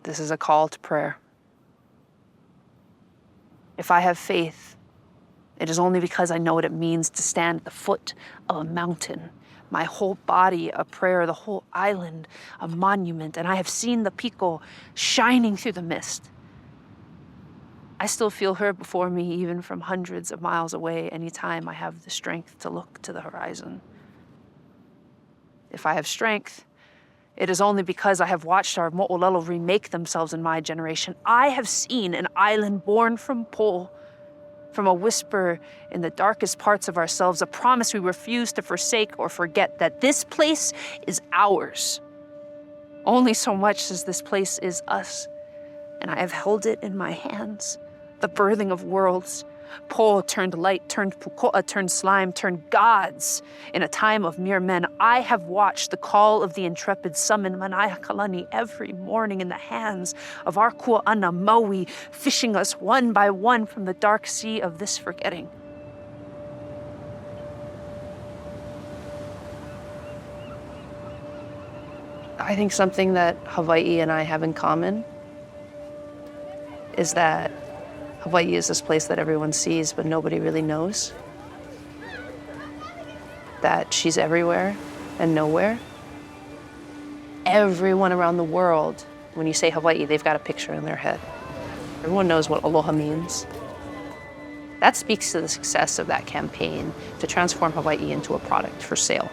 This is a call to prayer. If I have faith, it is only because I know what it means to stand at the foot of a mountain. My whole body a prayer, the whole island a monument, and I have seen the piko shining through the mist. I still feel her before me, even from hundreds of miles away, anytime I have the strength to look to the horizon. If I have strength, it is only because I have watched our mo'olelo remake themselves in my generation. I have seen an island born from Po, from a whisper in the darkest parts of ourselves, a promise we refuse to forsake or forget, that this place is ours. Only so much as this place is us, and I have held it in my hands. The birthing of worlds. Po turned light, turned puko'a, turned slime, turned gods. In a time of mere men, I have watched the call of the intrepid summon Manaiakalani every morning in the hands of our kua'ana Maui, fishing us one by one from the dark sea of this forgetting. I think something that Hawaii and I have in common is that Hawaii is this place that everyone sees, but nobody really knows. That she's everywhere and nowhere. Everyone around the world, when you say Hawaii, they've got a picture in their head. Everyone knows what aloha means. That speaks to the success of that campaign to transform Hawaii into a product for sale.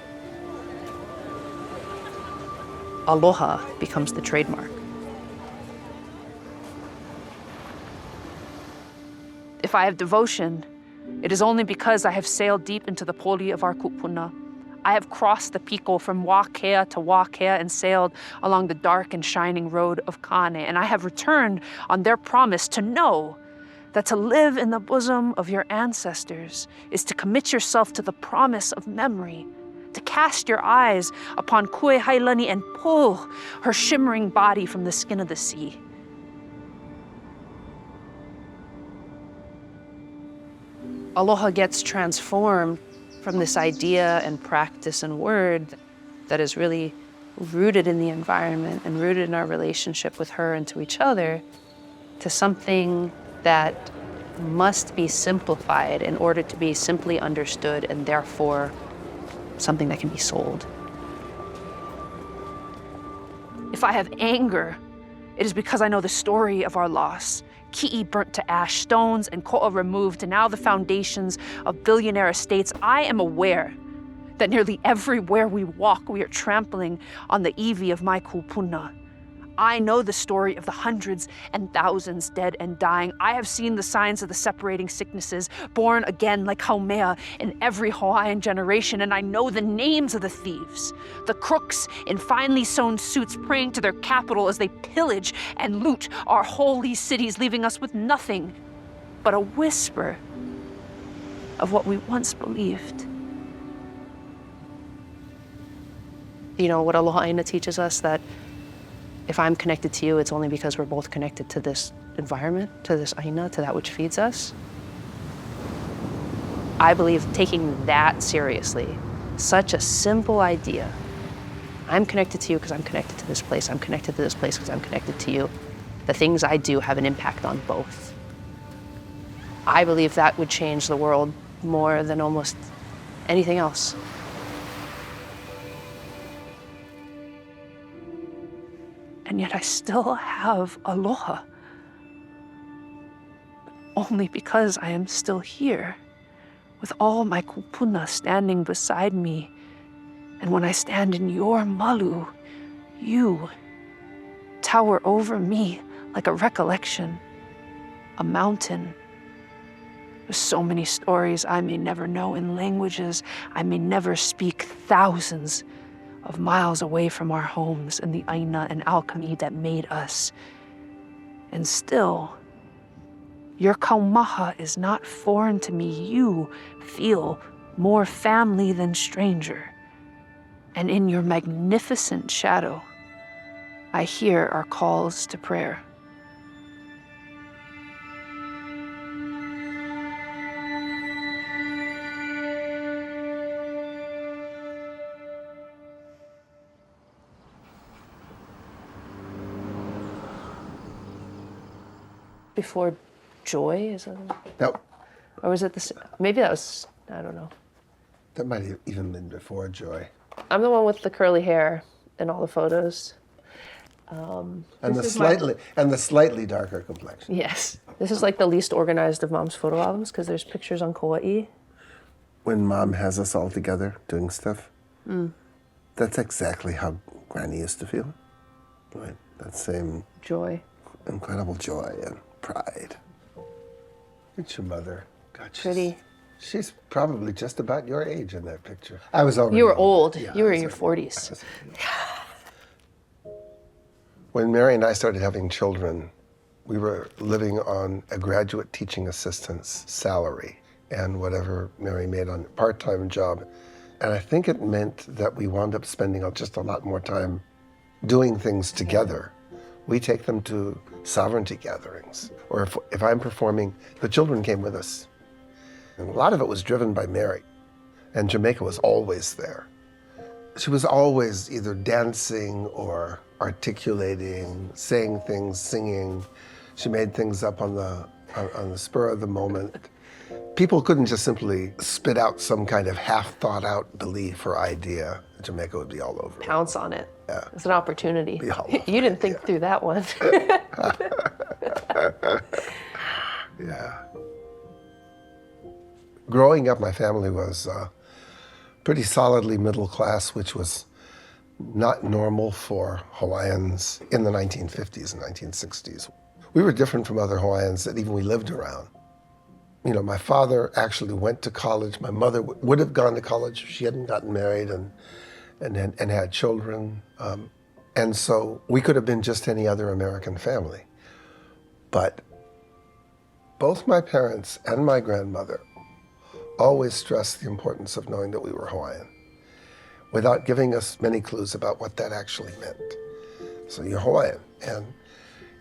Aloha becomes the trademark. If I have devotion, it is only because I have sailed deep into the poli of our kupuna. I have crossed the piko from Mauna Kea to Mauna Kea and sailed along the dark and shining road of Kane, and I have returned on their promise to know that to live in the bosom of your ancestors is to commit yourself to the promise of memory, to cast your eyes upon Kue Hailani and pull her shimmering body from the skin of the sea. Aloha gets transformed from this idea and practice and word that is really rooted in the environment and rooted in our relationship with her and to each other to something that must be simplified in order to be simply understood and therefore something that can be sold. If I have anger, it is because I know the story of our loss. Ki'i burnt to ash, stones and ko'a removed, and now the foundations of billionaire estates. I am aware that nearly everywhere we walk, we are trampling on the iwi of my kupuna. I know the story of the hundreds and thousands dead and dying. I have seen the signs of the separating sicknesses, born again like Haumea in every Hawaiian generation, and I know the names of the thieves, the crooks in finely sewn suits praying to their capital as they pillage and loot our holy cities, leaving us with nothing but a whisper of what we once believed. You know, what Aloha ʻāina teaches us, that if I'm connected to you, it's only because we're both connected to this environment, to this ʻāina, to that which feeds us. I believe taking that seriously, such a simple idea. I'm connected to you because I'm connected to this place. I'm connected to this place because I'm connected to you. The things I do have an impact on both. I believe that would change the world more than almost anything else. And yet I still have aloha. Only because I am still here, with all my kupuna standing beside me. And when I stand in your malu, you tower over me like a recollection, a mountain. With so many stories I may never know, in languages I may never speak, thousands of miles away from our homes and the ʻāina and alchemy that made us. And still, your kaumaha is not foreign to me. You feel more family than stranger. And in your magnificent shadow, I hear our calls to prayer. before joy, is it? No. Or was it maybe that was, I don't know. That might have even been before joy. I'm the one with the curly hair in all the photos. And the slightly darker complexion. Yes. This is like the least organized of Mom's photo albums because there's pictures on Kauai. When Mom has us all together doing stuff, that's exactly how Granny used to feel. Right? That same joy, incredible joy and pride. It's your mother. God, pretty. She's probably just about your age in that picture. I was already. You were old. Yeah, you were in your 40s. When Mary and I started having children, we were living on a graduate teaching assistant's salary and whatever Mary made on a part-time job. And I think it meant that we wound up spending just a lot more time doing things together. We take them to sovereignty gatherings, or if I'm performing, the children came with us. And a lot of it was driven by Mary, and Jamaica was always there. She was always either dancing or articulating, saying things, singing. She made things up on the spur of the moment. People couldn't just simply spit out some kind of half-thought-out belief or idea. Jamaica would be all over it. Pounce on it. Yeah. It's an opportunity. Be all over You didn't think through that one. Yeah. Growing up, my family was pretty solidly middle class, which was not normal for Hawaiians in the 1950s and 1960s. We were different from other Hawaiians that even we lived around. You know, my father actually went to college. My mother would have gone to college if she hadn't gotten married and had children. And so we could have been just any other American family. But both my parents and my grandmother always stressed the importance of knowing that we were Hawaiian without giving us many clues about what that actually meant. So you're Hawaiian and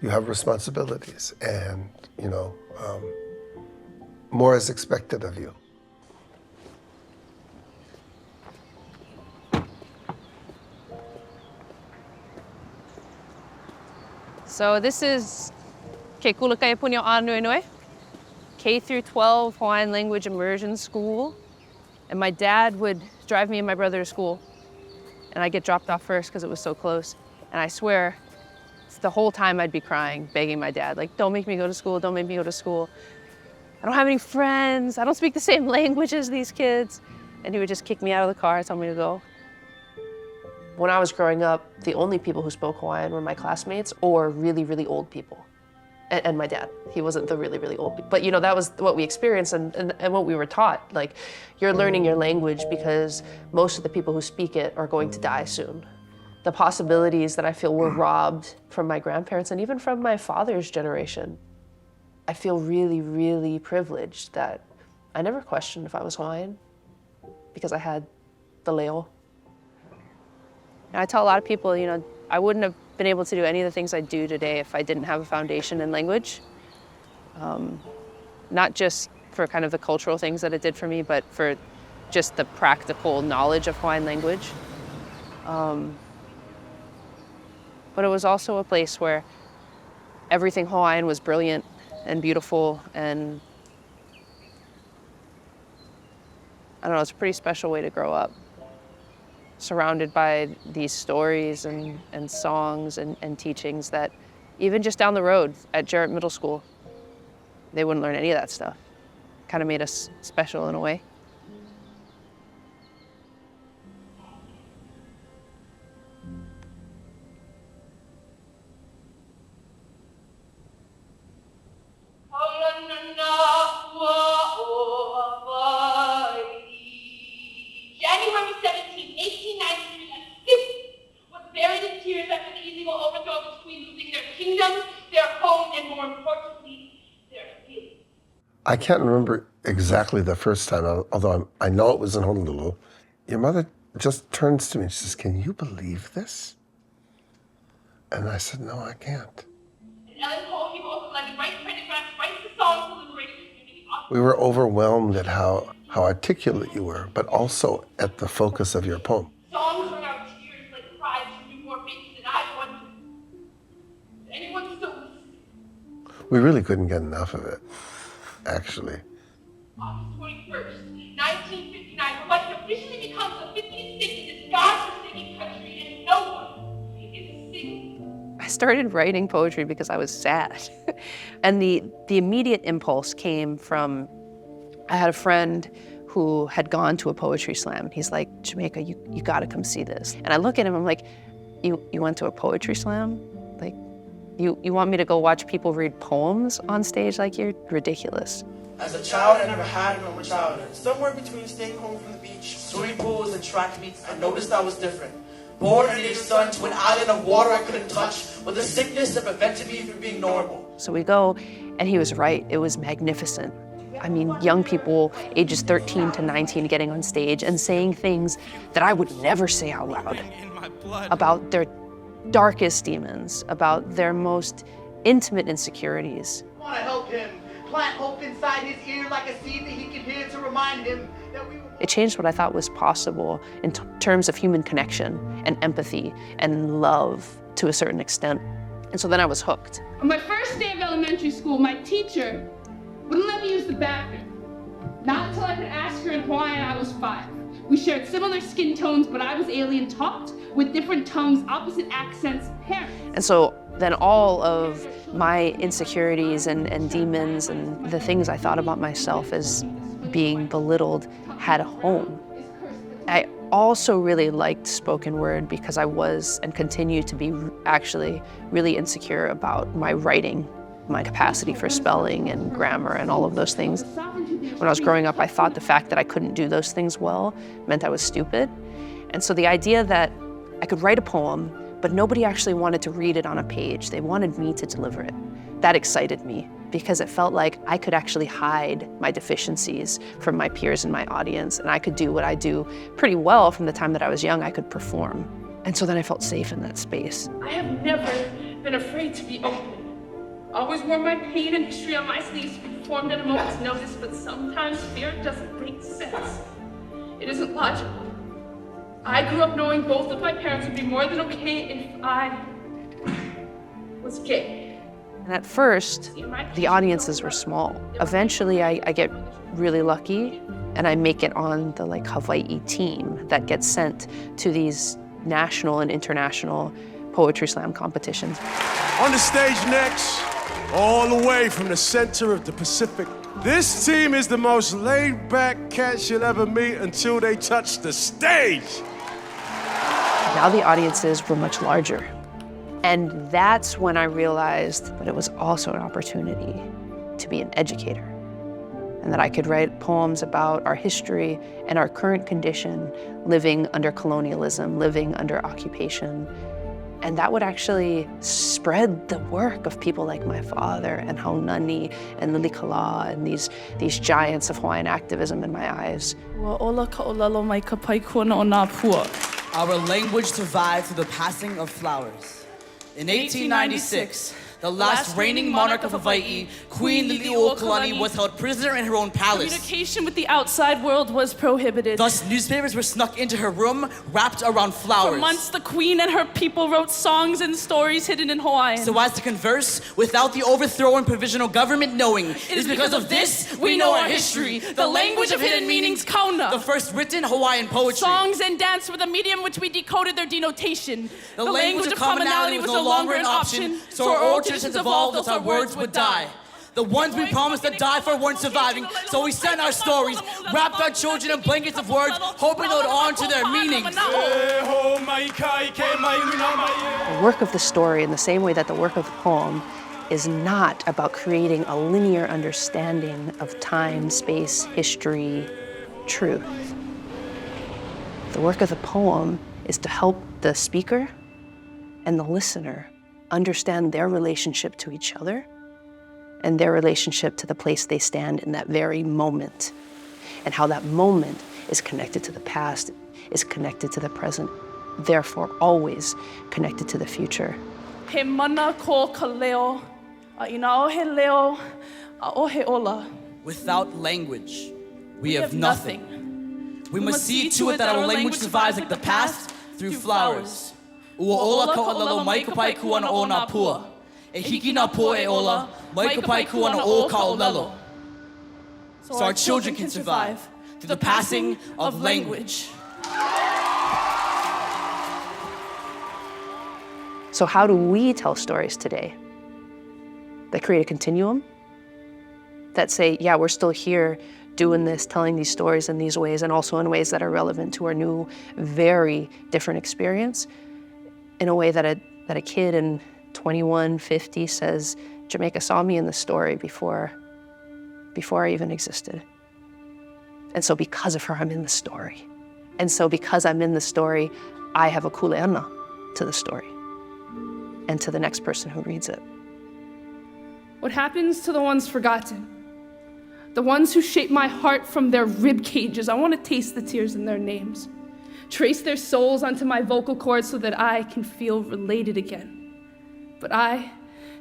you have responsibilities and, you know, more is expected of you. So this is Ke Kulakai Punyo Anuenue, K through 12 Hawaiian language immersion school. And my dad would drive me and my brother to school. And I'd get dropped off first because it was so close. And I swear, the whole time I'd be crying, begging my dad, like, don't make me go to school, don't make me go to school. I don't have any friends, I don't speak the same language as these kids. And he would just kick me out of the car and tell me to go. When I was growing up, the only people who spoke Hawaiian were my classmates or really, really old people. And my dad. He wasn't the really, really old people. But you know, that was what we experienced and what we were taught. Like, you're learning your language because most of the people who speak it are going to die soon. The possibilities that I feel were robbed from my grandparents and even from my father's generation. I feel really, really privileged that I never questioned if I was Hawaiian because I had the leo. And I tell a lot of people, you know, I wouldn't have been able to do any of the things I do today if I didn't have a foundation in language. Not just for kind of the cultural things that it did for me, but for just the practical knowledge of Hawaiian language. But it was also a place where everything Hawaiian was brilliant and beautiful, and I don't know, it's a pretty special way to grow up. Surrounded by these stories and songs and teachings that even just down the road at Jarrett Middle School, they wouldn't learn any of that stuff. Kind of made us special in a way. January 17, 1893, a city was buried in tears after the illegal overthrow of the Queen, losing their kingdom, their home, and more importantly, their feelings. I can't remember exactly the first time, although I know it was in Honolulu. Your mother just turns to me and she says, "Can you believe this?" And I said, "No, I can't." And Ellen Cole, he also let me write credit grants, write the songs to liberate the community. We were overwhelmed at how articulate you were, but also at the focus of your poem. Songs bring out tears like cries from new more faces than I want to. Anyone still listening? We really couldn't get enough of it, actually. August 21st, 1959, Hawaii officially becomes the 50th state in this God-forsaken country, and no one is singing. I started writing poetry because I was sad. And the immediate impulse came from, I had a friend who had gone to a poetry slam. He's like, Jamaica, you gotta come see this. And I look at him, I'm like, you went to a poetry slam? Like, you want me to go watch people read poems on stage? Like, you're ridiculous. As a child, I never had a normal childhood. Somewhere between staying home from the beach, swimming pools, and track meets, I noticed I was different. Born under the sun to an island of water I couldn't touch, with a sickness that prevented me from being normal. So we go, and he was right. It was magnificent. I mean, young people, ages 13 to 19, getting on stage and saying things that I would never say out loud about their darkest demons, about their most intimate insecurities. I want to help him. Plant hope inside his ear like a seed that he can hear to remind him that we were... It changed what I thought was possible in terms of human connection and empathy and love to a certain extent. And so then I was hooked. On my first day of elementary school, my teacher wouldn't let me use the bathroom. Not until I could ask her in Hawaiian, I was 5. We shared similar skin tones, but I was alien, talked with different tongues, opposite accents, parents. And so then all of my insecurities and demons and the things I thought about myself as being belittled had a home. I also really liked spoken word because I was and continue to be actually really insecure about my writing, my capacity for spelling and grammar and all of those things. When I was growing up, I thought the fact that I couldn't do those things well meant I was stupid. And so the idea that I could write a poem, but nobody actually wanted to read it on a page. They wanted me to deliver it. That excited me because it felt like I could actually hide my deficiencies from my peers in my audience, and I could do what I do pretty well from the time that I was young. I could perform. And so then I felt safe in that space. I have never been afraid to be open. I always wore my pain and history on my sleeves to be performed at a moment's notice, but sometimes fear doesn't make sense. It isn't logical. I grew up knowing both of my parents would be more than okay if I was gay. And at first, the audiences were small. Eventually, I get really lucky, and I make it on the Hawaii team that gets sent to these national and international poetry slam competitions. On the stage next, all the way from the center of the Pacific, this team is the most laid-back cats you'll ever meet until they touch the stage. Now the audiences were much larger. And that's when I realized that it was also an opportunity to be an educator, and that I could write poems about our history and our current condition, living under colonialism, living under occupation. And that would actually spread the work of people like my father and Haunani and Lilikala and these giants of Hawaiian activism in my eyes. Our language survived through the passing of flowers. In 1896, the last reigning monarch of Hawaii, Queen Liliuokalani, was held prisoner in her own palace. Communication with the outside world was prohibited. Thus, newspapers were snuck into her room, wrapped around flowers. For months, the queen and her people wrote songs and stories hidden in Hawaiian. So as to converse without the overthrow and provisional government knowing. It is because of this we know our history, the language of hidden meanings, kauna. The first written Hawaiian poetry. Songs and dance were the medium which we decoded their denotation. The language of commonality was no longer an option, so our old traditions evolved as our words would die. The ones we promised to die for weren't surviving, so we sent our stories, wrapped our children in blankets of words, hoping they would honor to their meanings. The work of the story, in the same way that the work of the poem, is not about creating a linear understanding of time, space, history, truth. The work of the poem is to help the speaker and the listener understand their relationship to each other and their relationship to the place they stand in that very moment, and how that moment is connected to the past, is connected to the present, therefore always connected to the future. He mana ko ka leo, ʻāina o he leo, o he ola. Without language, we have nothing. We must see to it that our language survives like the past through flowers. Ua ola ka olelo mai ka pai kuana o nā pua. e hiki nā po e ola, mai ka pai ku ana o ka olelo. So our children can survive through the passing of language. So how do we tell stories today that create a continuum? That say, yeah, we're still here doing this, telling these stories in these ways, and also in ways that are relevant to our new, very different experience, in a way that a kid in 2150 says, Jamaica saw me in the story before I even existed. And so because of her, I'm in the story. And so because I'm in the story, I have a kuleana to the story and to the next person who reads it. What happens to the ones forgotten? The ones who shape my heart from their rib cages. I want to taste the tears in their names. Trace their souls onto my vocal cords so that I can feel related again. But I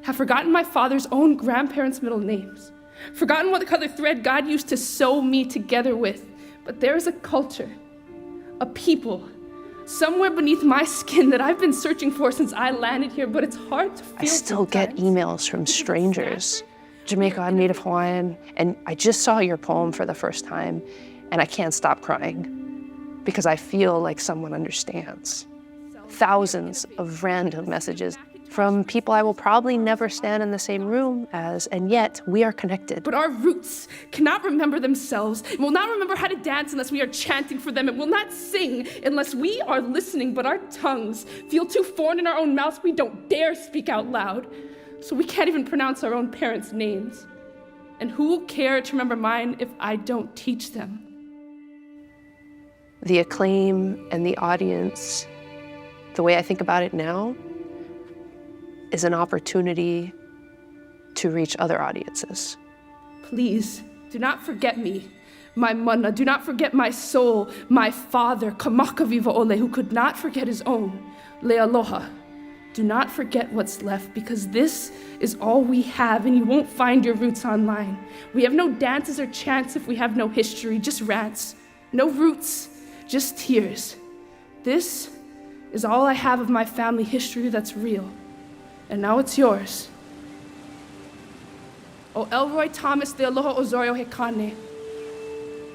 have forgotten my father's own grandparents' middle names. Forgotten what color thread God used to sew me together with. But there is a culture, a people, somewhere beneath my skin that I've been searching for since I landed here, but it's hard to feel. I still get emails from strangers. Jamaica, I'm Native Hawaiian, and I just saw your poem for the first time, and I can't stop crying because I feel like someone understands. Thousands of random messages from people I will probably never stand in the same room as, and yet we are connected. But our roots cannot remember themselves, and will not remember how to dance unless we are chanting for them, and will not sing unless we are listening, but our tongues feel too foreign in our own mouths, we don't dare speak out loud. So we can't even pronounce our own parents' names. And who will care to remember mine if I don't teach them? The acclaim and the audience, the way I think about it now, is an opportunity to reach other audiences. Please, do not forget me, my mana. Do not forget my soul, my father, Kamaka Viva Ole, who could not forget his own, Le Aloha. Do not forget what's left, because this is all we have, and you won't find your roots online. We have no dances or chants if we have no history, just rants. No roots, just tears. This is all I have of my family history that's real. And now it's yours. O Elroy Thomas de Aloha Osorio he kane.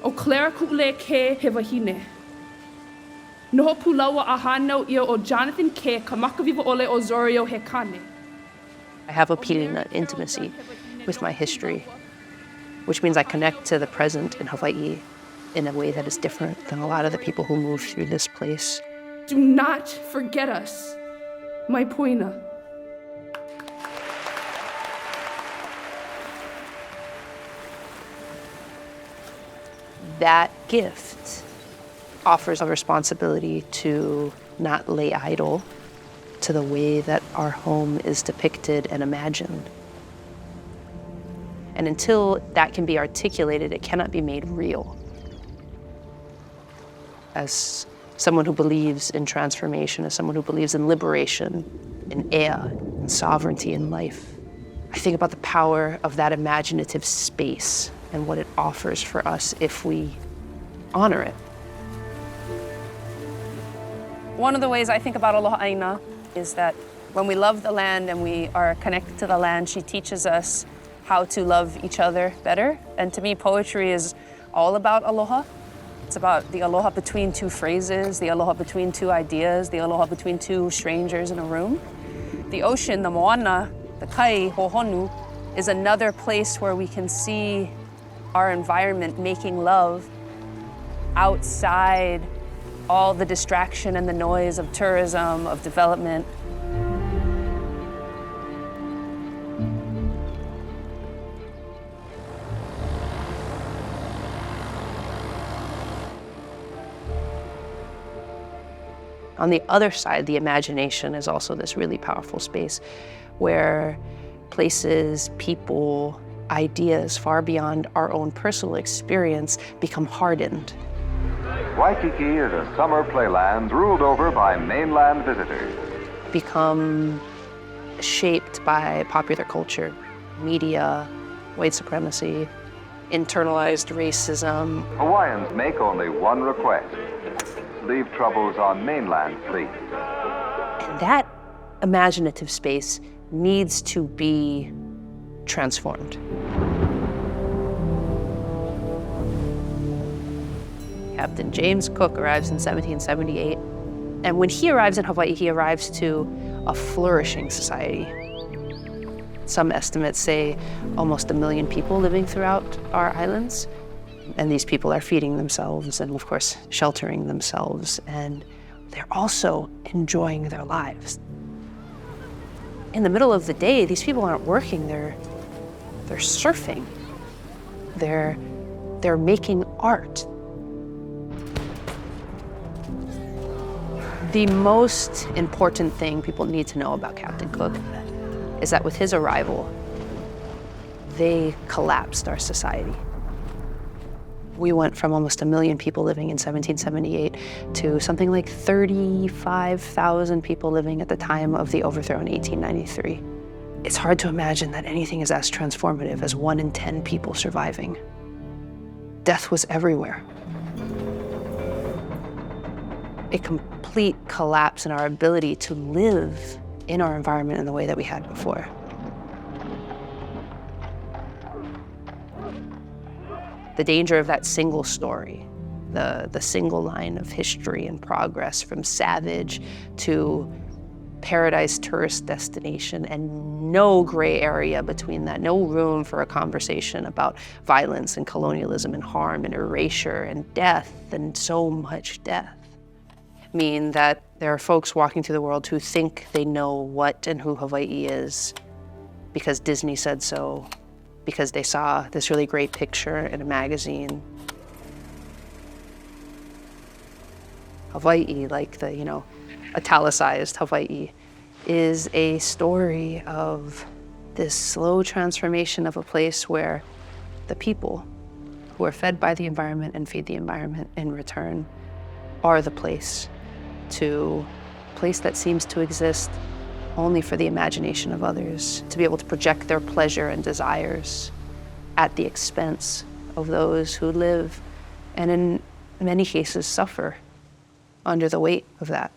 O Clara Ku'ule ke he wahine. Noho pulawa ahano ia o Jonathan Kea Kamaka Viva Ole Osorio he kane. I have a pilina intimacy with my history, which means I connect to the present in Hawaii in a way that is different than a lot of the people who move through this place. Do not forget us, my poina. That gift offers a responsibility to not lay idle to the way that our home is depicted and imagined. And until that can be articulated, it cannot be made real. As someone who believes in transformation, as someone who believes in liberation, in ea, in sovereignty in life, I think about the power of that imaginative space and what it offers for us if we honor it. One of the ways I think about Aloha ʻāina is that when we love the land and we are connected to the land, she teaches us how to love each other better. And to me, poetry is all about aloha. It's about the aloha between two phrases, the aloha between two ideas, the aloha between two strangers in a room. The ocean, the moana, the kai, hohonu, is another place where we can see our environment making love outside all the distraction and the noise of tourism, of development. On the other side, the imagination is also this really powerful space where places, people, ideas far beyond our own personal experience become hardened. Waikiki is a summer playland ruled over by mainland visitors. Become shaped by popular culture, media, white supremacy, internalized racism. Hawaiians make only one request: leave troubles on mainland, please. And that imaginative space needs to be transformed. Captain James Cook arrives in 1778, and when he arrives in Hawaii, he arrives to a flourishing society. Some estimates say almost 1 million people living throughout our islands, and these people are feeding themselves and, of course, sheltering themselves, and they're also enjoying their lives. In the middle of the day, these people aren't working, they're surfing. They're making art. The most important thing people need to know about Captain Cook is that with his arrival, they collapsed our society. We went from almost 1 million people living in 1778 to something like 35,000 people living at the time of the overthrow in 1893. It's hard to imagine that anything is as transformative as 1 in 10 people surviving. Death was everywhere. A complete collapse in our ability to live in our environment in the way that we had before. The danger of that single story, the single line of history and progress from savage to paradise tourist destination, and no gray area between that, no room for a conversation about violence and colonialism and harm and erasure and death and so much death, mean that there are folks walking through the world who think they know what and who Hawaii is because Disney said so, because they saw this really great picture in a magazine. Hawaii, like the, italicized Hawaii, is a story of this slow transformation of a place where the people who are fed by the environment and feed the environment in return are the place that seems to exist only for the imagination of others, to be able to project their pleasure and desires at the expense of those who live and in many cases suffer under the weight of that.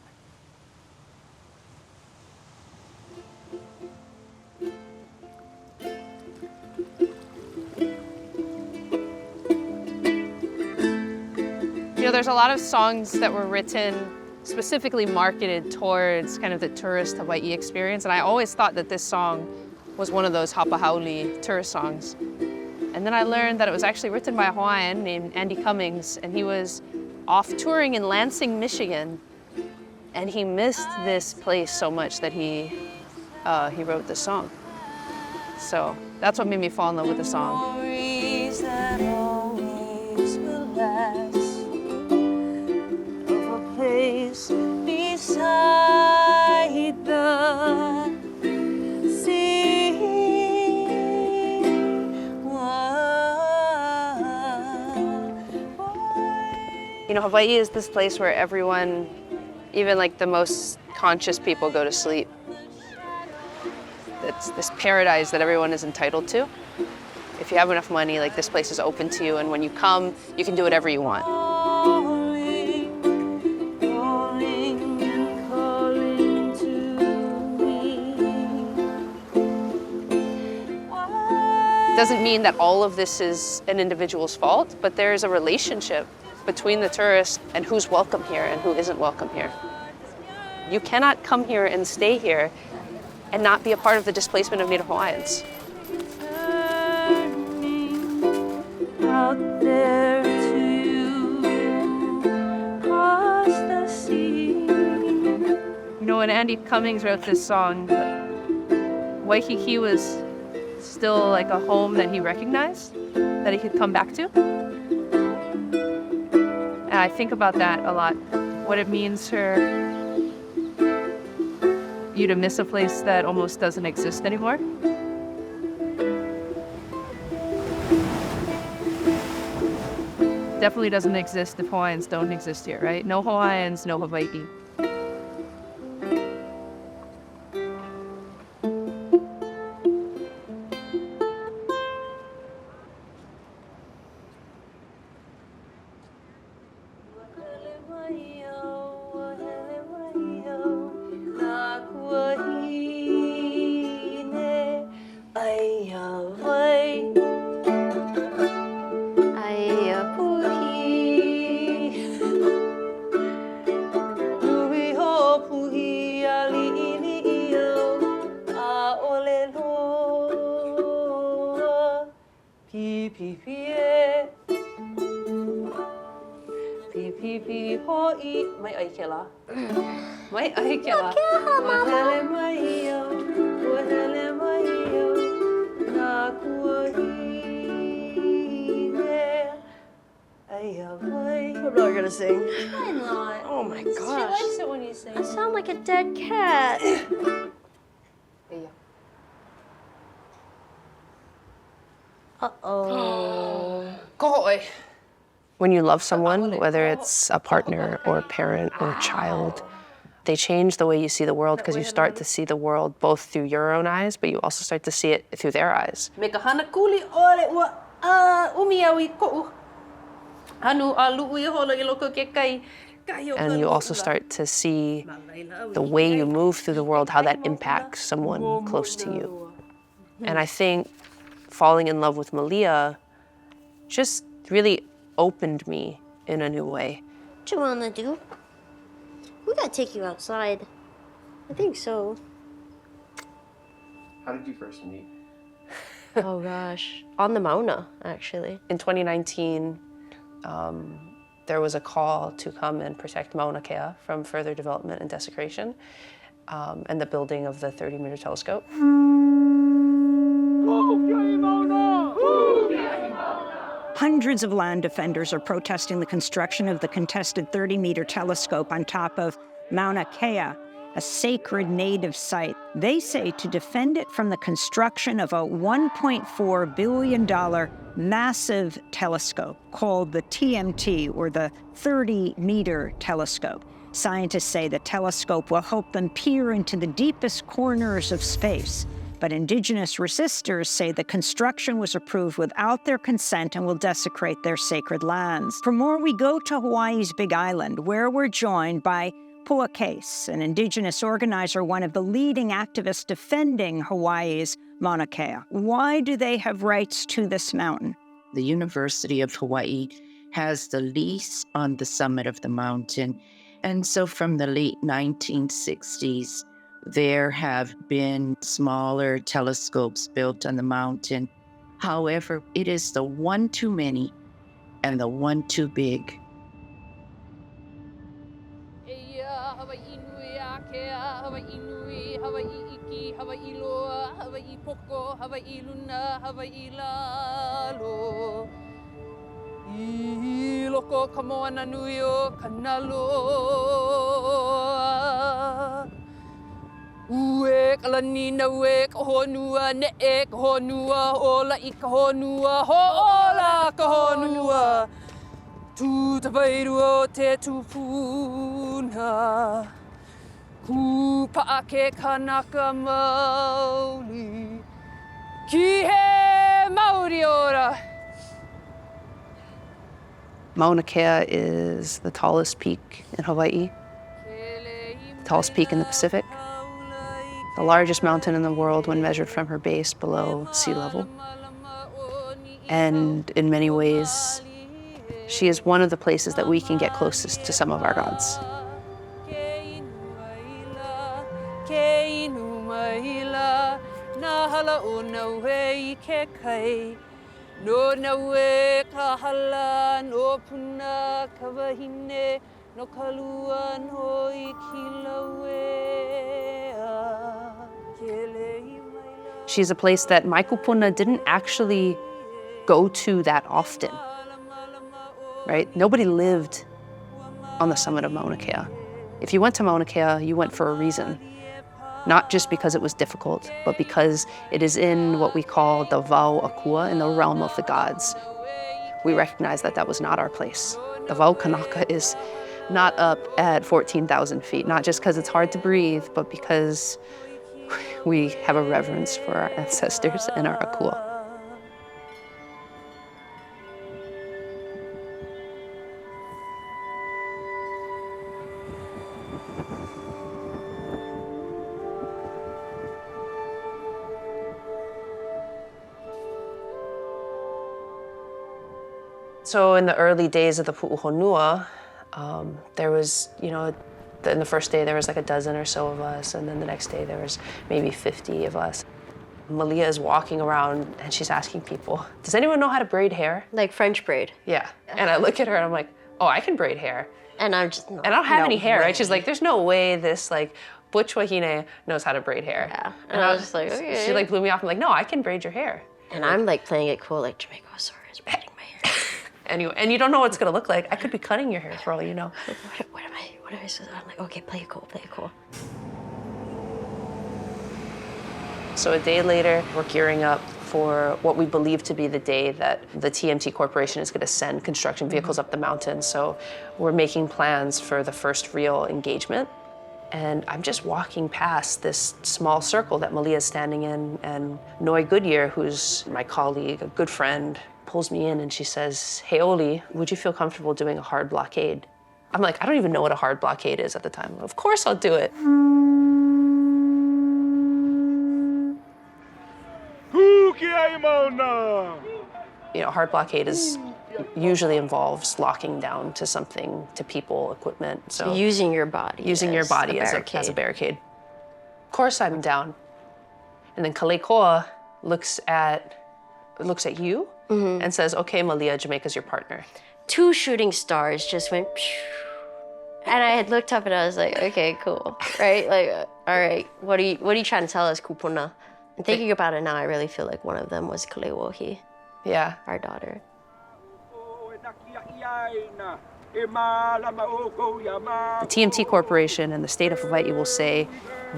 There's a lot of songs that were written specifically marketed towards kind of the tourist Hawaii experience, and I always thought that this song was one of those Hapa-Haole tourist songs. And then I learned that it was actually written by a Hawaiian named Andy Cummings, and he was off touring in Lansing, Michigan, and he missed this place so much that he wrote this song. So that's what made me fall in love with the song. Memories that always will last, of a place beside the sea. Hawaii is this place where everyone, even like the most conscious people, go to sleep. It's this paradise that everyone is entitled to. If you have enough money, like this place is open to you, and when you come, you can do whatever you want. It doesn't mean that all of this is an individual's fault, but there is a relationship between the tourist and who's welcome here and who isn't welcome here. You cannot come here and stay here and not be a part of the displacement of Native Hawaiians. Out there to you, across the sea. When Andy Cummings wrote this song, Waikiki was still like a home that he recognized, that he could come back to. And I think about that a lot, what it means for you to miss a place that almost doesn't exist anymore. Definitely doesn't exist if Hawaiians don't exist here, right? No Hawaiians, no Hawaii. What pipi hoi. Mai ai ke la. Mai ai ke la. Wahele mai yo. Wahele mai yo. Na kuahine. I'm not gonna sing. Why not? Oh my She gosh. likes it when you sing. I sound like a dead cat. Uh-oh. When you love someone, whether it's a partner or a parent or a child, they change the way you see the world because you start to see the world both through your own eyes, but you also start to see it through their eyes. And you also start to see the way you move through the world, how that impacts someone close to you. And I think falling in love with Malia just really opened me in a new way. What you wanna do? We gotta take you outside. I think so. How did you first meet? Oh gosh. On the Mauna, actually. In 2019, there was a call to come and protect Mauna Kea from further development and desecration, and the building of the 30-meter telescope. Hundreds of land defenders are protesting the construction of the contested 30-meter telescope on top of Mauna Kea, a sacred native site. They say to defend it from the construction of a $1.4 billion massive telescope called the TMT, or the 30-meter telescope. Scientists say the telescope will help them peer into the deepest corners of space. But indigenous resistors say the construction was approved without their consent and will desecrate their sacred lands. For more, we go to Hawaii's Big Island, where we're joined by Puakase, an indigenous organizer, one of the leading activists defending Hawaii's Mauna Kea. Why do they have rights to this mountain? The University of Hawaii has the lease on the summit of the mountain. And so from the late 1960s, there have been smaller telescopes built on the mountain. However, it is the one too many and the one too big. Ue kalanina we kahonua ne e kahonua ola I kahonua hola kahonua tu tawairu o te tupuna ku paake Kanaka Maoli ki he Maori ora. Mauna Kea is the tallest peak in Hawaii, the tallest peak in the Pacific, the largest mountain in the world when measured from her base below sea level. And in many ways, she is one of the places that we can get closest to some of our gods. No nawe kahala no puna kawahine no kalua no ikilawe. She's a place that my kupuna didn't actually go to that often, right? Nobody lived on the summit of Mauna Kea. If you went to Mauna Kea, you went for a reason. Not just because it was difficult, but because it is in what we call the Vau Akua, in the realm of the gods. We recognize that that was not our place. The Vau Kanaka is not up at 14,000 feet, not just because it's hard to breathe, but because we have a reverence for our ancestors and our Akua. So in the early days of the Pu'uhonua, there was, in the first day there was like a dozen or so of us, and then the next day there was maybe 50 of us. Malia is walking around and she's asking people, does anyone know how to braid hair? Like French braid. Yeah. And I look at her and I'm like, oh, I can braid hair. And I'm just, And I don't have any hair, way. right? She's like, there's no way this like butch wahine knows how to braid hair. Yeah. And I was just like, okay. She like blew me off. I'm like, no, I can braid your hair. And I'm like playing it cool, like Jamaica Osorio is braiding my hair. And you don't know what it's gonna look like. I could be cutting your hair for all you know. What am I supposed to, I'm like, okay, play it cool, play it cool. So a day later, we're gearing up for what we believe to be the day that the TMT Corporation is gonna send construction vehicles up the mountain. So we're making plans for the first real engagement. And I'm just walking past this small circle that Malia's standing in, and Noi Goodyear, who's my colleague, a good friend, pulls me in and she says, hey, Oli, would you feel comfortable doing a hard blockade? I'm like, I don't even know what a hard blockade is at the time. Of course I'll do it. You know, hard blockade usually involves locking down to something, to people, equipment. So using your body. Using your body as a barricade. Of course I'm down. And then Kaleikoa looks at you and says, okay, Malia, Jamaica's your partner. 2 shooting stars just went, and I had looked up and I was like, okay, cool, right? Like, all right, what are you trying to tell us, Kupuna? And thinking about it now, I really feel like one of them was Kalewohi. Yeah. Our daughter. The TMT Corporation and the state of Hawaii will say,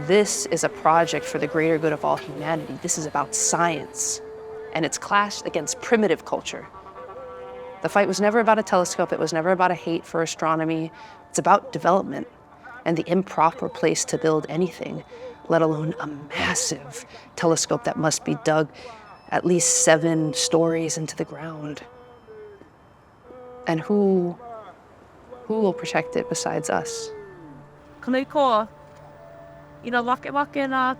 this is a project for the greater good of all humanity. This is about science. And it's clashed against primitive culture. The fight was never about a telescope. It was never about a hate for astronomy. It's about development and the improper place to build anything, let alone a massive telescope that must be dug at least 7 stories into the ground. And who will protect it besides us? Kaleikoa, ina wake na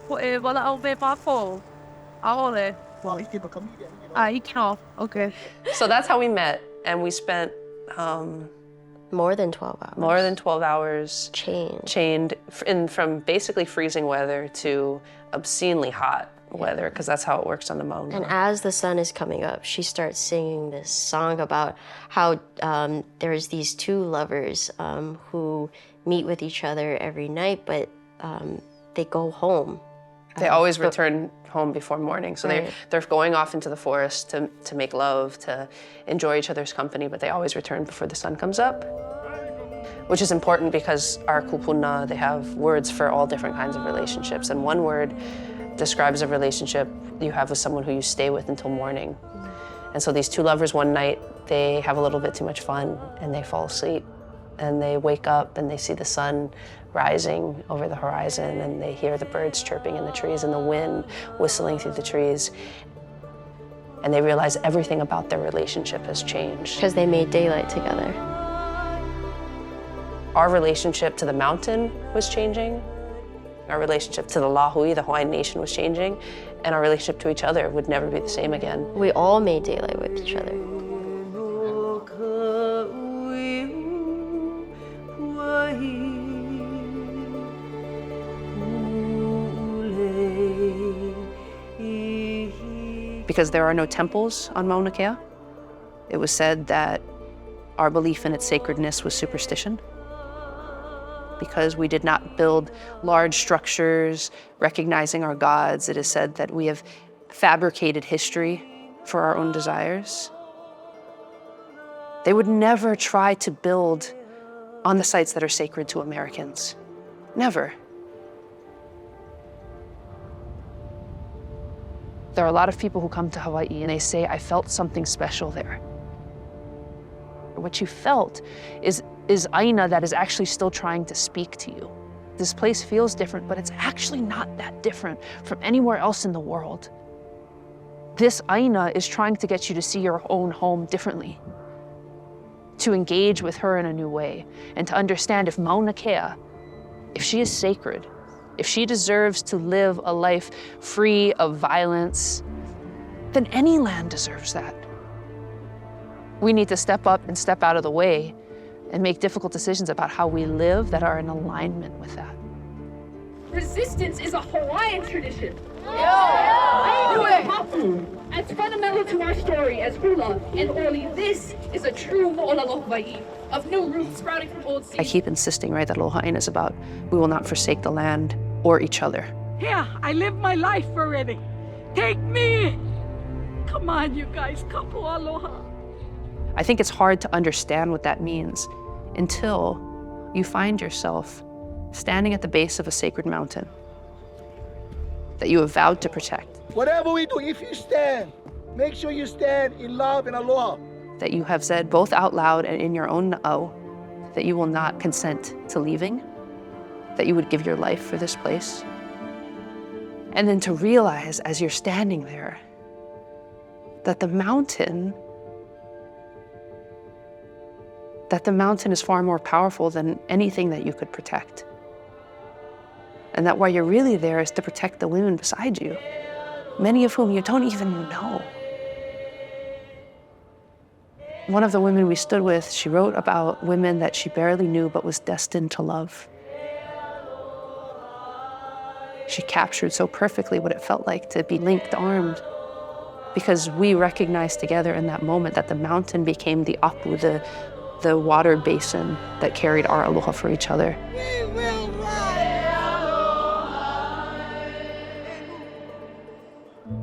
poe wala au me pāpō. Aole. Okay. So that's how we met, and we spent more than 12 hours. More than 12 hours chained from basically freezing weather to obscenely hot weather, because that's how it works on the Mauna. And as the sun is coming up, she starts singing this song about how there's these 2 lovers who meet with each other every night, but they go home. They always return home before morning. So they're going off into the forest to make love, to enjoy each other's company, but they always return before the sun comes up. Which is important because our kupuna, they have words for all different kinds of relationships. And one word describes a relationship you have with someone who you stay with until morning. And so these 2 lovers one night, they have a little bit too much fun and they fall asleep. And they wake up and they see the sun rising over the horizon, and they hear the birds chirping in the trees and the wind whistling through the trees. And they realize everything about their relationship has changed. Because they made daylight together. Our relationship to the mountain was changing. Our relationship to the Lahui, the Hawaiian nation, was changing. And our relationship to each other would never be the same again. We all made daylight with each other. Because there are no temples on Mauna Kea, it was said that our belief in its sacredness was superstition. Because we did not build large structures recognizing our gods, it is said that we have fabricated history for our own desires. They would never try to build on the sites that are sacred to Americans. Never. There are a lot of people who come to Hawaii and they say, I felt something special there. What you felt is ʻāina that is actually still trying to speak to you. This place feels different, but it's actually not that different from anywhere else in the world. This ʻāina is trying to get you to see your own home differently, to engage with her in a new way, and to understand if Mauna Kea, if she is sacred, if she deserves to live a life free of violence, then any land deserves that. We need to step up and step out of the way and make difficult decisions about how we live that are in alignment with that. Resistance is a Hawaiian tradition. As fundamental to our story as hula and oli, this is a true mo'olalohi'i of new roots sprouting from old seeds. I keep insisting, right, that aloha ʻāina is about we will not forsake the land or each other. Here, I live my life already. Take me! Come on, you guys, kapu aloha. I think it's hard to understand what that means until you find yourself standing at the base of a sacred mountain that you have vowed to protect. Whatever we do, if you stand, make sure you stand in love and aloha. That you have said both out loud and in your own na'au that you will not consent to leaving, that you would give your life for this place. And then to realize as you're standing there that the mountain is far more powerful than anything that you could protect. And that why you're really there is to protect the women beside you, many of whom you don't even know. One of the women we stood with, she wrote about women that she barely knew but was destined to love. She captured so perfectly what it felt like to be linked armed, because we recognized together in that moment that the mountain became the apu, the water basin that carried our aloha for each other.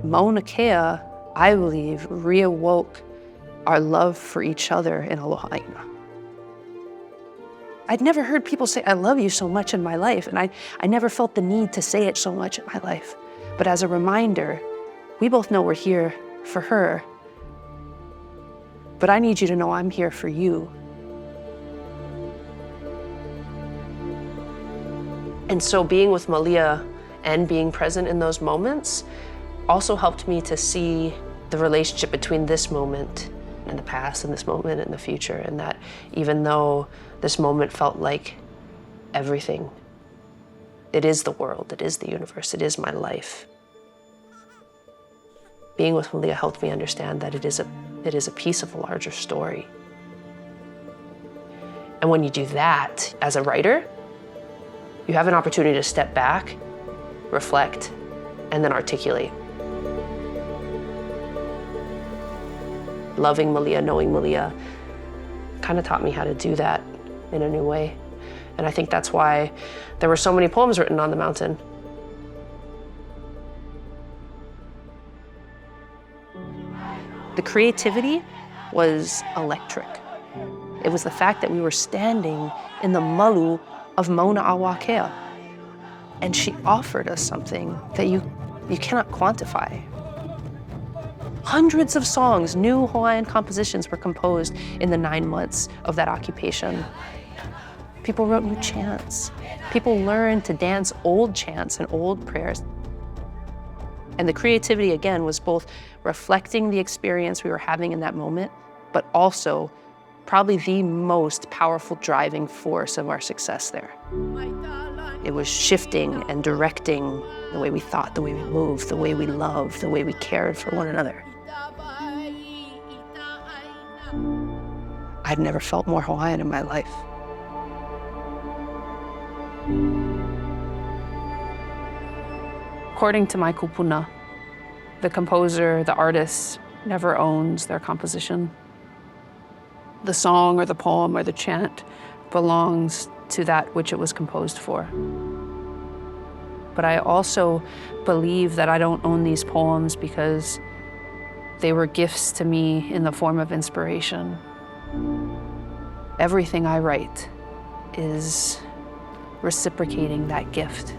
Mauna Kea, I believe, reawoke our love for each other in aloha ʻāina. I'd never heard people say, I love you so much in my life, and I never felt the need to say it so much in my life. But as a reminder, we both know we're here for her, but I need you to know I'm here for you. And so being with Malia and being present in those moments also helped me to see the relationship between this moment in the past and this moment in the future, and that even though this moment felt like everything, it is the world, it is the universe, it is my life. Being with Malia helped me understand that it is a piece of a larger story. And when you do that as a writer, you have an opportunity to step back, reflect, and then articulate. Loving Malia, knowing Malia, kind of taught me how to do that in a new way. And I think that's why there were so many poems written on the mountain. The creativity was electric. It was the fact that we were standing in the malu of Mauna Kea. And she offered us something that you cannot quantify. Hundreds of songs, new Hawaiian compositions were composed in the 9 months of that occupation. People wrote new chants. People learned to dance old chants and old prayers. And the creativity, again, was both reflecting the experience we were having in that moment, but also probably the most powerful driving force of our success there. It was shifting and directing the way we thought, the way we moved, the way we loved, the way we cared for one another. I'd never felt more Hawaiian in my life. According to my kupuna, the composer, the artist, never owns their composition. The song or the poem or the chant belongs to that which it was composed for. But I also believe that I don't own these poems because they were gifts to me in the form of inspiration. Everything I write is reciprocating that gift.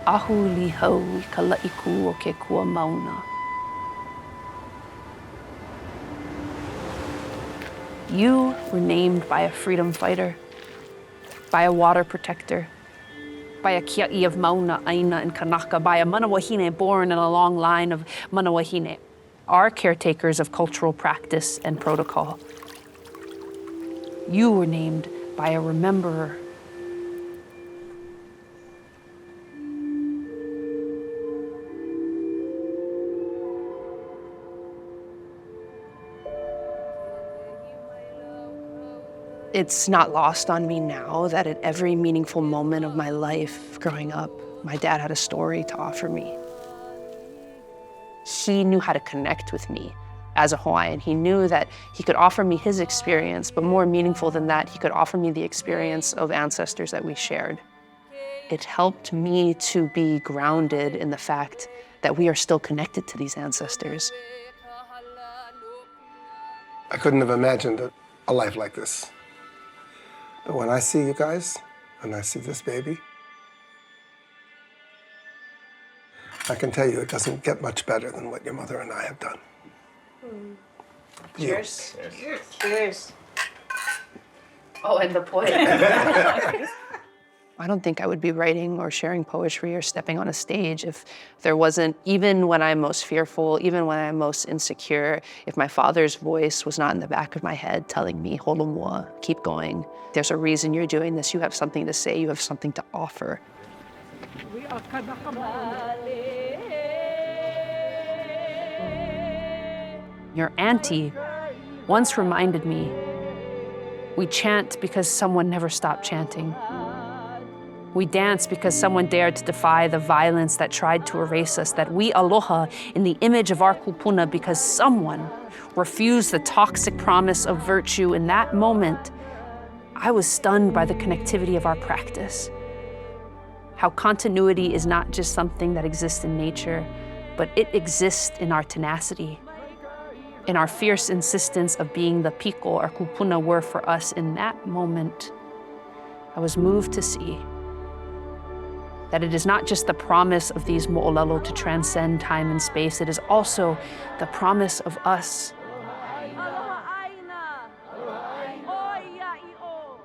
Ahu li hau I ka la'iku o ke kua mauna. You were named by a freedom fighter, by a water protector, by a kia'i of Mauna, ʻāina, and Kanaka, by a mana wahine born in a long line of mana wahine, our caretakers of cultural practice and protocol. You were named by a rememberer. It's not lost on me now that at every meaningful moment of my life growing up, my dad had a story to offer me. He knew how to connect with me as a Hawaiian. He knew that he could offer me his experience, but more meaningful than that, he could offer me the experience of ancestors that we shared. It helped me to be grounded in the fact that we are still connected to these ancestors. I couldn't have imagined a life like this. But when I see you guys, and I see this baby, I can tell you it doesn't get much better than what your mother and I have done. Cheers. Cheers. Cheers. Oh, and the poet. I don't think I would be writing or sharing poetry or stepping on a stage if there wasn't, even when I'm most fearful, even when I'm most insecure, if my father's voice was not in the back of my head telling me, holomua, keep going. There's a reason you're doing this. You have something to say. You have something to offer. We are Kanaka Maoli. Your auntie once reminded me, we chant because someone never stopped chanting. We dance because someone dared to defy the violence that tried to erase us, that we aloha in the image of our kupuna because someone refused the toxic promise of virtue. In that moment, I was stunned by the connectivity of our practice. How continuity is not just something that exists in nature, but it exists in our tenacity, in our fierce insistence of being the piko our kupuna were for us. In that moment, I was moved to see that it is not just the promise of these mo'olelo to transcend time and space, it is also the promise of us. Aloha ʻāina. Oia I o.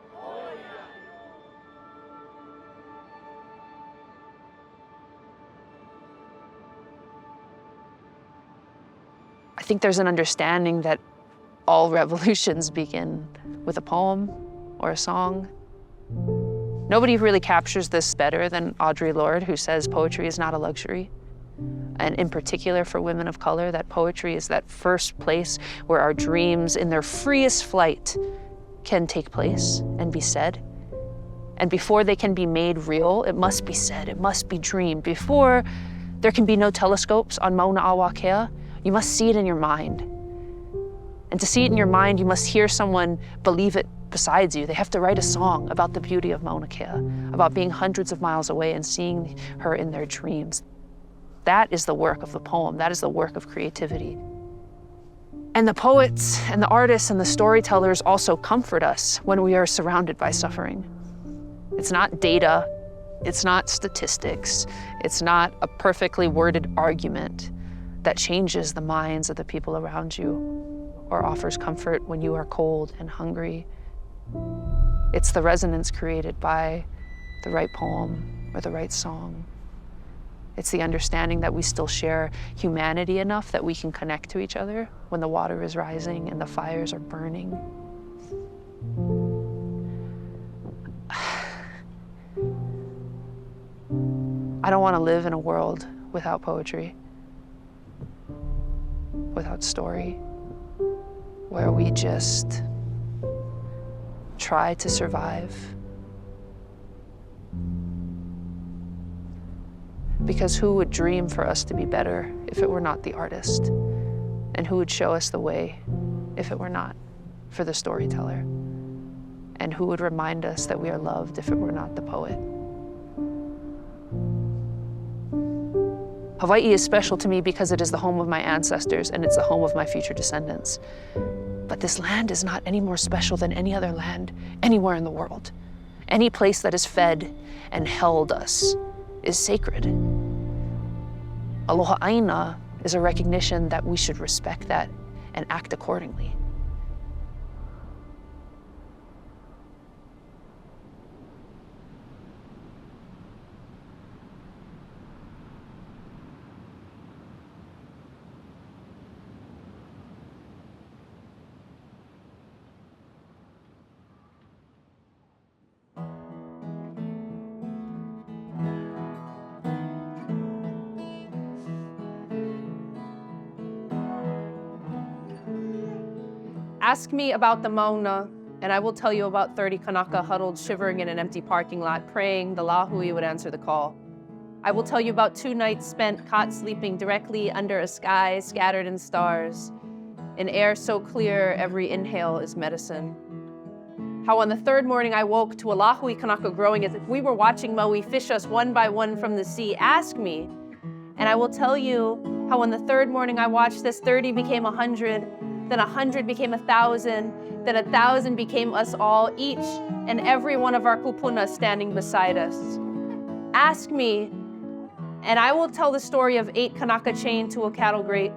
I think there's an understanding that all revolutions begin with a poem or a song. Nobody really captures this better than Audre Lorde, who says poetry is not a luxury. And in particular for women of color, that poetry is that first place where our dreams in their freest flight can take place and be said. And before they can be made real, it must be said, it must be dreamed. Before there can be no telescopes on Mauna Kea, you must see it in your mind. And to see it in your mind, you must hear someone believe it besides you. They have to write a song about the beauty of Mauna Kea, about being hundreds of miles away and seeing her in their dreams. That is the work of the poem. That is the work of creativity. And the poets and the artists and the storytellers also comfort us when we are surrounded by suffering. It's not data, it's not statistics, it's not a perfectly worded argument that changes the minds of the people around you or offers comfort when you are cold and hungry. It's the resonance created by the right poem or the right song. It's the understanding that we still share humanity enough that we can connect to each other when the water is rising and the fires are burning. I don't want to live in a world without poetry, without story, where we just try to survive. Because who would dream for us to be better if it were not the artist? And who would show us the way if it were not for the storyteller? And who would remind us that we are loved if it were not the poet? Hawaii is special to me because it is the home of my ancestors and it's the home of my future descendants. But this land is not any more special than any other land anywhere in the world. Any place that has fed and held us is sacred. Aloha ʻāina is a recognition that we should respect that and act accordingly. Ask me about the Mauna, and I will tell you about 30 Kanaka huddled, shivering in an empty parking lot, praying the Lahui would answer the call. I will tell you about 2 nights spent caught sleeping directly under a sky scattered in stars, in air so clear every inhale is medicine. How on the 3rd morning I woke to a Lahui Kanaka growing as if we were watching Maui fish us one by one from the sea. Ask me, and I will tell you how on the 3rd morning I watched this 30 became 100, then 100 became 1,000, then 1,000 became us all, each and every one of our kupuna standing beside us. Ask me, and I will tell the story of 8 Kanaka chained to a cattle grate,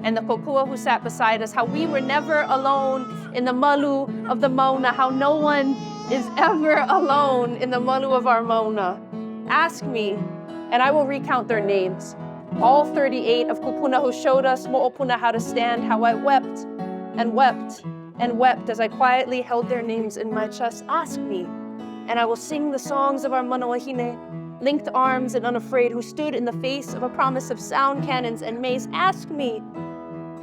and the kokua who sat beside us, how we were never alone in the malu of the Mauna, how no one is ever alone in the malu of our Mauna. Ask me, and I will recount their names. All 38 of kupuna who showed us mo'opuna how to stand, how I wept and wept and wept as I quietly held their names in my chest. Ask me, and I will sing the songs of our manawahine, linked arms and unafraid, who stood in the face of a promise of sound cannons and mace. Ask me,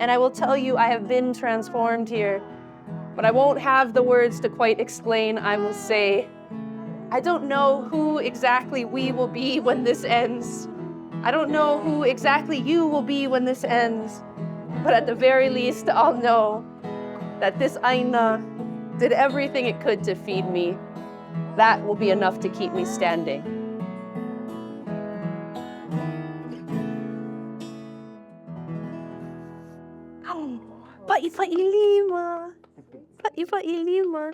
and I will tell you I have been transformed here, but I won't have the words to quite explain. I will say, I don't know who exactly we will be when this ends. I don't know who exactly you will be when this ends, but at the very least, I'll know that this ʻāina did everything it could to feed me. That will be enough to keep me standing. Pa'i lima.